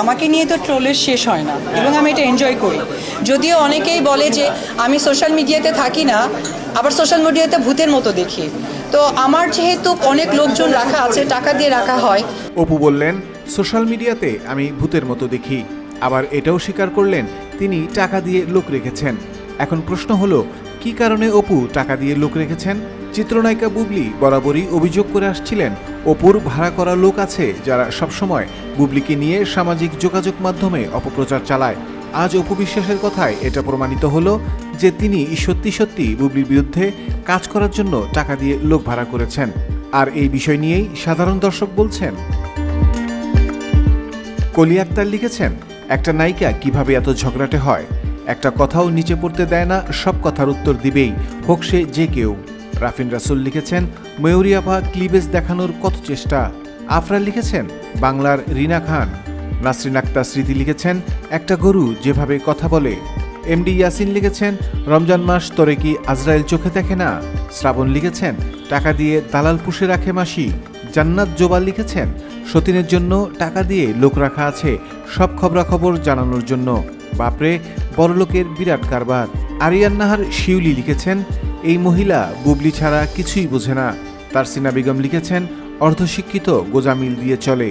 আমাকে নিয়ে তো ট্রোলের শেষ হয় না এবং আমি এটা এনজয় করি। যদিও অনেকেই বলে যে আমি সোশ্যাল মিডিয়াতে থাকি না, আবার সোশ্যাল মিডিয়াতে ভূতের মতো দেখি। তো আমার যেহেতু অনেক লোকজন রাখা আছে, টাকা দিয়ে রাখা হয়। অপু বললেন, সোশ্যাল মিডিয়াতে আমি ভূতের মতো দেখি। আবার এটাও স্বীকার করলেন তিনি টাকা দিয়ে লোক রেখেছেন। এখন প্রশ্ন হলো, কি কারণে অপু টাকা দিয়ে লোক রেখেছেন? চিত্রনায়িকা বুবলি বরাবরই অভিযোগ করে আসছিলেন অপুর ভাড়া করা লোক আছে যারা সবসময় বুবলিকে নিয়ে সামাজিক যোগাযোগ মাধ্যমে অপপ্রচার চালায়। আজ অপু বিশ্বাসের কথায় এটা প্রমাণিত হলো যে তিনি সত্যি সত্যি বুবলির বিরুদ্ধে কাজ করার জন্য টাকা দিয়ে লোক ভাড়া করেছেন। আর এই বিষয় নিয়েই সাধারণ দর্শক বলছেন। কলি আক্তার লিখেছেন, একটা নায়িকা কিভাবে এত ঝগড়াটে হয়, একটা কথাও নিচে পড়তে দেয় না, সব কথার উত্তর দিবেই, হোক সে যে কেউ। রাফিন রাসুল লিখেছেন, ময়ূরী আপা ক্লিবেজ দেখানোর কত চেষ্টা। আফরা লিখেছেন, বাংলার রিনা খান। নাসরিন আক্তার স্মৃতি লিখেছেন, একটা গরু যেভাবে কথা বলে। এমডি ইয়াসিন লিখেছেন, রমজান মাস তোরে কি আজরাইল চোখে দেখে না। শ্রাবণ লিখেছেন, টাকা দিয়ে দালাল পুষে রাখে মাসি। জান্নাত জোবাল লিখেছেন, সতীনের জন্য টাকা দিয়ে লোক রাখা আছে সব খবরাখবর জানানোর জন্য। বাপরে, বড়লোকের বিরাট কারবার। আরিয়ান নাহার শিউলি লিখেছেন, এই মহিলা বুবলি ছাড়া কিছুই বোঝে না। তারসিনা বেগম লিখেছেন, অর্ধশিক্ষিত গোজামিল দিয়ে চলে।